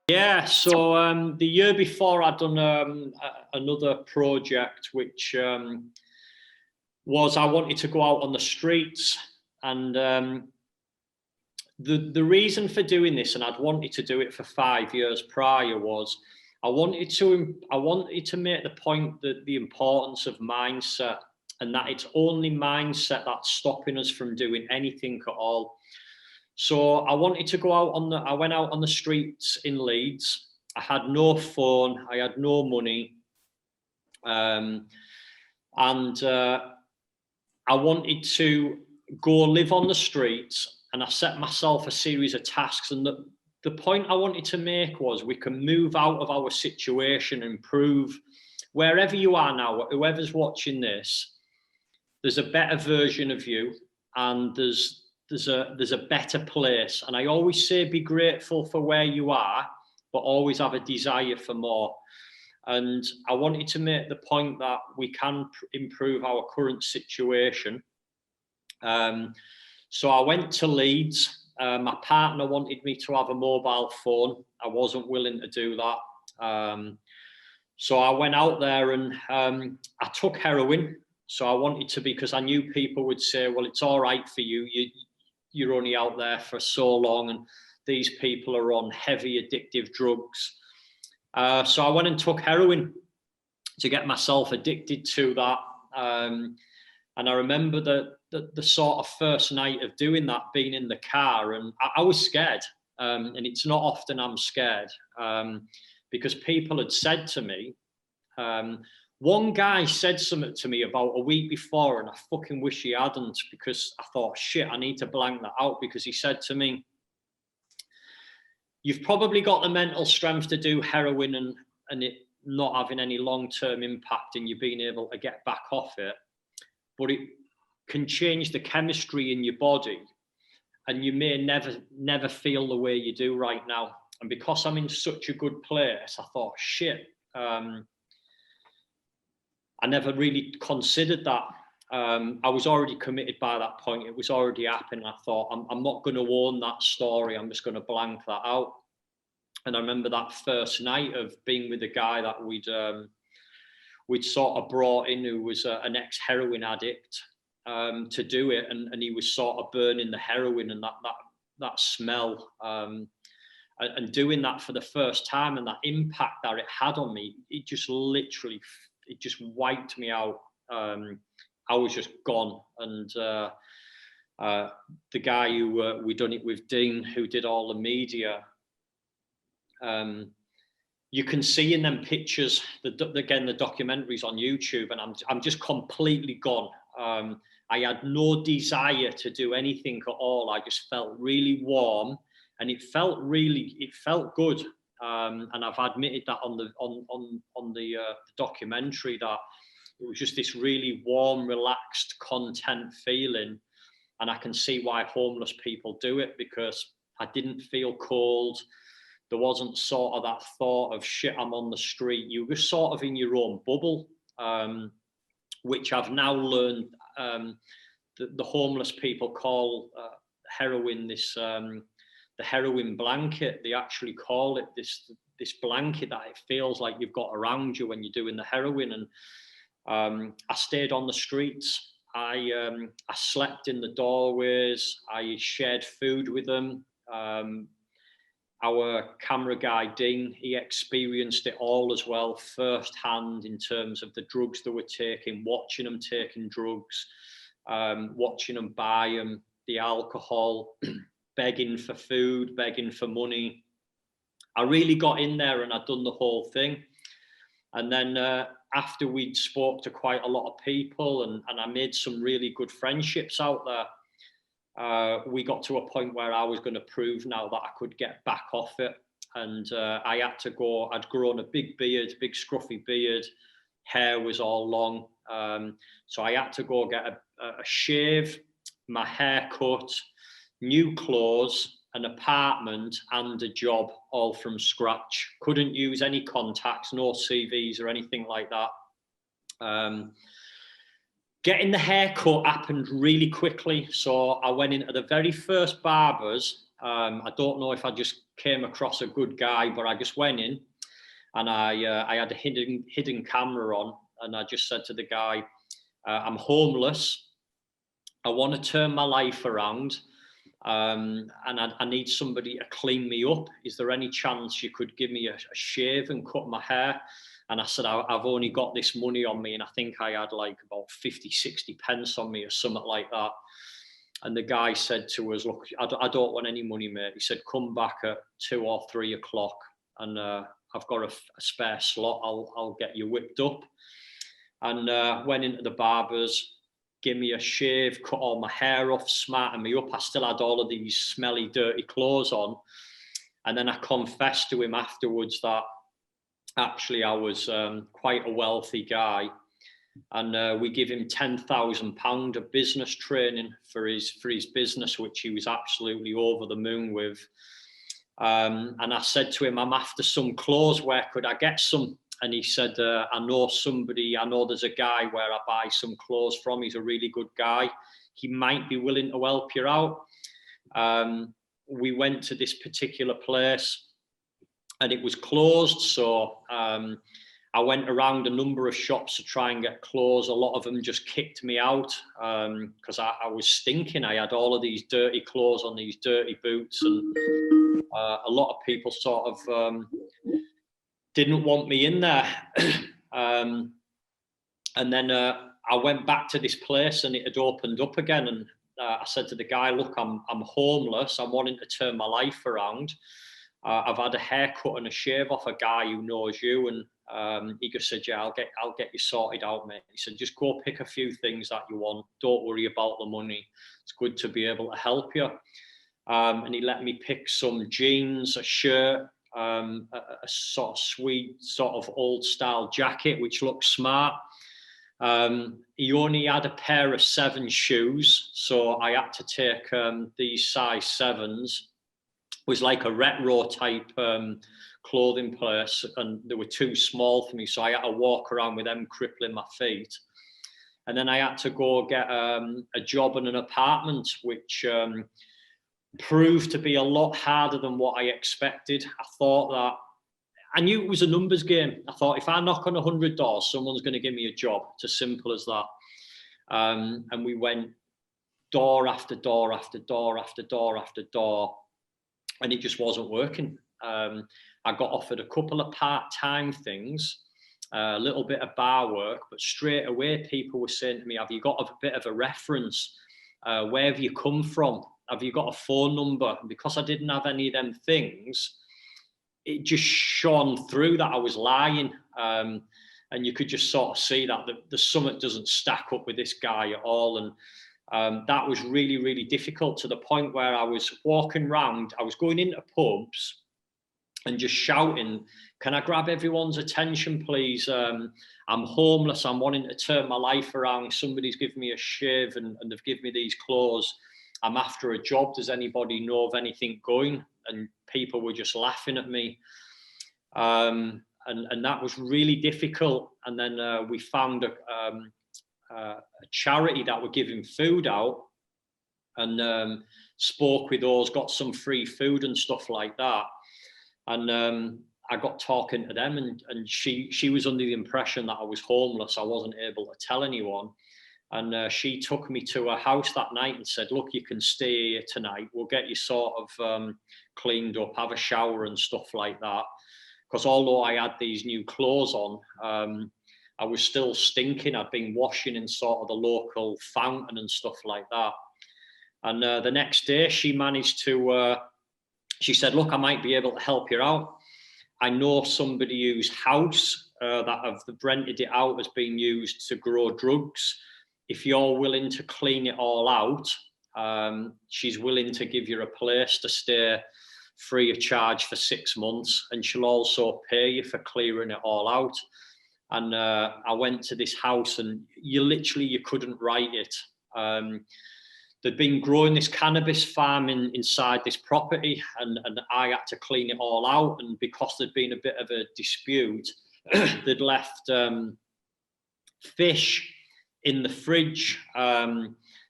Yeah, so the year before I'd done another project, which was I wanted to go out on the streets, and the reason for doing this, and I'd wanted to do it for 5 years prior, was I wanted to make the point that the importance of mindset, and that it's only mindset that's stopping us from doing anything at all. So I wanted to go out I went out on the streets in Leeds. I had no phone, I had no money. And I wanted to go live on the streets, and I set myself a series of tasks. And the point I wanted to make was we can move out of our situation and improve wherever you are now, whoever's watching this, there's a better version of you, and there's a better place. And I always say be grateful for where you are, but always have a desire for more. And I wanted to make the point that we can improve our current situation. So I went to Leeds. My partner wanted me to have a mobile phone. I wasn't willing to do that. So I went out there and I took heroin. So I wanted to, because I knew people would say, well, it's all right for you. You're only out there for so long, and these people are on heavy addictive drugs. So I went and took heroin to get myself addicted to that. And I remember the sort of first night of doing that, being in the car, and I was scared. And it's not often I'm scared, because people had said to me, one guy said something to me about a week before, and I fucking wish he hadn't, because I thought, shit, I need to blank that out, because he said to me, you've probably got the mental strength to do heroin and it not having any long-term impact and you being able to get back off it, but it can change the chemistry in your body, and you may never feel the way you do right now. And because I'm in such a good place, I thought, shit, I never really considered that. I was already committed by that point. It was already happening. I thought, I'm not going to own that story. I'm just going to blank that out. And I remember that first night of being with a guy that we'd sort of brought in, who was an ex-heroin addict, to do it. And he was sort of burning the heroin and that smell. And doing that for the first time, and that impact that it had on me, it just literally, it just wiped me out. I was just gone. And the guy who we done it with, Dean, who did all the media, you can see in them pictures, again, the documentaries on YouTube, and I'm just completely gone. I had no desire to do anything at all. I just felt really warm, and it felt good. And I've admitted that on the documentary, that it was just this really warm, relaxed, content feeling. And I can see why homeless people do it, because I didn't feel cold. There wasn't sort of that thought of shit, I'm on the street. You were sort of in your own bubble, which I've now learned the homeless people call heroin the heroin blanket. They actually call it this blanket that it feels like you've got around you when you're doing the heroin. And I stayed on the streets. I slept in the doorways. I shared food with them. Our camera guy, Dean, he experienced it all as well, firsthand, in terms of the drugs they were taking, watching them taking drugs, watching them buy them, the alcohol, begging for food, begging for money. I really got in there and I'd done the whole thing. And then after we'd spoke to quite a lot of people, and I made some really good friendships out there, we got to a point where I was going to prove now that I could get back off it. And I had to go. I'd grown a big beard, big scruffy beard, hair was all long. So I had to go get a shave, my hair cut, new clothes, an apartment, and a job, all from scratch. Couldn't use any contacts, no CVs or anything like that. Getting the haircut happened really quickly. So I went into the very first barbers I don't know if I just came across a good guy, but I just went in and I had a hidden camera on, and I just said to the guy, I'm homeless. I want to turn my life around. And I need somebody to clean me up. Is there any chance you could give me a shave and cut my hair? And I said, I've only got this money on me. And I think I had like about 50, 60 pence on me or something like that. And the guy said to us, look, I don't want any money, mate. He said, come back at 2 or 3 o'clock and I've got a spare slot. I'll get you whipped up. And went into the barber's, give me a shave, cut all my hair off, smarten me up. I still had all of these smelly, dirty clothes on. And then I confessed to him afterwards that actually I was quite a wealthy guy. And we give him £10,000 of business training for his business, which he was absolutely over the moon with. And I said to him, I'm after some clothes. Where could I get some? And he said, I know there's a guy where I buy some clothes from. He's a really good guy. He might be willing to help you out. We went to this particular place and it was closed. So I went around a number of shops to try and get clothes. A lot of them just kicked me out because I was stinking. I had all of these dirty clothes on, these dirty boots. And a lot of people sort of didn't want me in there. And then I went back to this place and it had opened up again. And I said to the guy, look, I'm homeless. I'm wanting to turn my life around. I've had a haircut and a shave off a guy who knows you. And he just said, yeah, I'll get you sorted out, mate. He said, just go pick a few things that you want. Don't worry about the money. It's good to be able to help you. And he let me pick some jeans, a shirt, a sort of sweet, sort of old style jacket, which looked smart. He only had a pair of 7 shoes. So I had to take these size 7s. It was like a retro type clothing place, and they were too small for me. So I had to walk around with them crippling my feet. And then I had to go get a job in an apartment, which proved to be a lot harder than what I expected. I thought that, I knew it was a numbers game. I thought if I knock on 100 doors, someone's going to give me a job. It's as simple as that. And we went door after door after door after door after door, and it just wasn't working. I got offered a couple of part-time things, a little bit of bar work, but straight away people were saying to me, have you got a bit of a reference? Where have you come from? Have you got a phone number? And because I didn't have any of them things, it just shone through that I was lying. And you could just sort of see that the summit doesn't stack up with this guy at all. And that was really, really difficult, to the point where I was walking around, I was going into pubs and just shouting, can I grab everyone's attention, please? I'm homeless. I'm wanting to turn my life around. Somebody's given me a shave and they've given me these clothes. I'm after a job. Does anybody know of anything going? And people were just laughing at me. And that was really difficult. And then we found a charity that were giving food out, and spoke with those, got some free food and stuff like that. And I got talking to them, and she was under the impression that I was homeless. I wasn't able to tell anyone. And she took me to her house that night and said, look, you can stay here tonight. We'll get you sort of cleaned up, have a shower and stuff like that. Because although I had these new clothes on, I was still stinking. I'd been washing in sort of the local fountain and stuff like that. And the next day she managed to, she said, look, I might be able to help you out. I know somebody whose house that have rented it out has been used to grow drugs. If you're willing to clean it all out, she's willing to give you a place to stay free of charge for 6 months, and she'll also pay you for clearing it all out. And I went to this house, and you couldn't write it. They'd been growing this cannabis farm inside this property, and I had to clean it all out. And because there'd been a bit of a dispute, they'd left fish in the fridge,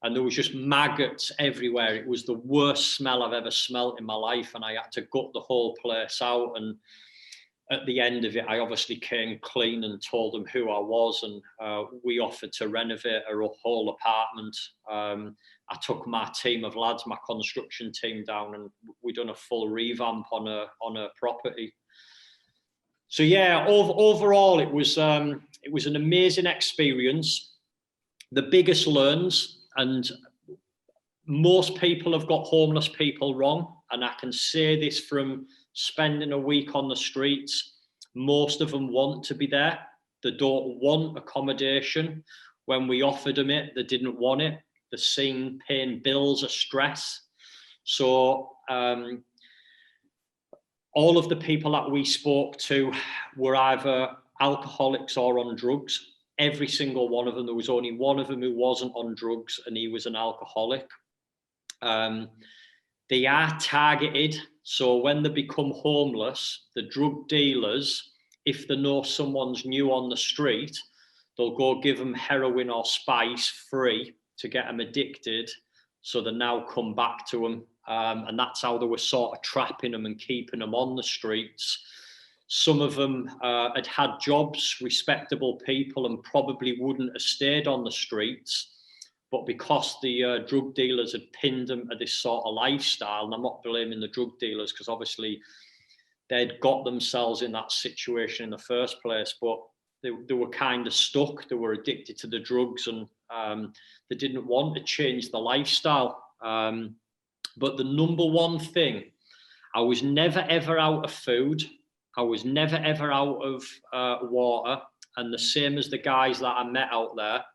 and there was just maggots everywhere. It was the worst smell I've ever smelt in my life, and I had to gut the whole place out. And at the end of it, I obviously came clean and told them who I was, and we offered to renovate our whole apartment. I took my team of lads, my construction team, down, and we done a full revamp on a property. So yeah, overall, it was an amazing experience. The biggest learns, and most people have got homeless people wrong, and I can say this from spending a week on the streets. Most of them want to be there. They don't want accommodation. When we offered them it, they didn't want it. They're seeing paying bills, a stress. So all of the people that we spoke to were either alcoholics or on drugs. Every single one of them. There was only one of them who wasn't on drugs, and he was an alcoholic. They are targeted. So when they become homeless, the drug dealers, if they know someone's new on the street, they'll go give them heroin or spice free to get them addicted. So they now come back to them. And that's how they were sort of trapping them and keeping them on the streets. Some of them had had jobs, respectable people, and probably wouldn't have stayed on the streets. But because the drug dealers had pinned them to this sort of lifestyle, and I'm not blaming the drug dealers because obviously they'd got themselves in that situation in the first place, but they were kind of stuck. They were addicted to the drugs, and they didn't want to change the lifestyle. But the number one thing, I was never, ever out of food. I was never, ever out of water. And the same as the guys that I met out there,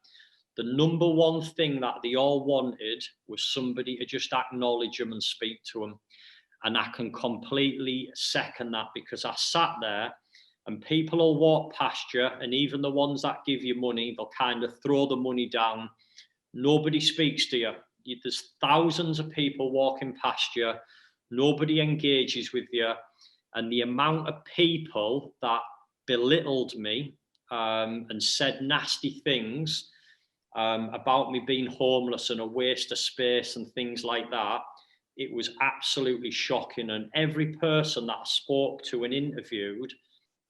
the number one thing that they all wanted was somebody to just acknowledge them and speak to them. And I can completely second that, because I sat there and people will walk past you, and even the ones that give you money, they'll kind of throw the money down. Nobody speaks to you. There's thousands of people walking past you. Nobody engages with you. And the amount of people that belittled me and said nasty things about me being homeless and a waste of space and things like that, it was absolutely shocking. And every person that I spoke to and interviewed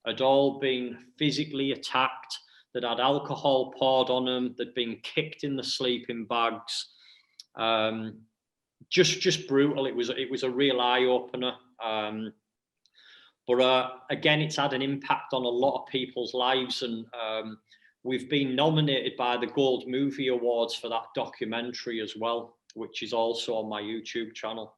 had all been physically attacked, that had alcohol poured on them, that had been kicked in the sleeping bags. Just brutal. It was a real eye-opener. But again, it's had an impact on a lot of people's lives, and we've been nominated by the Gold Movie Awards for that documentary as well, which is also on my YouTube channel.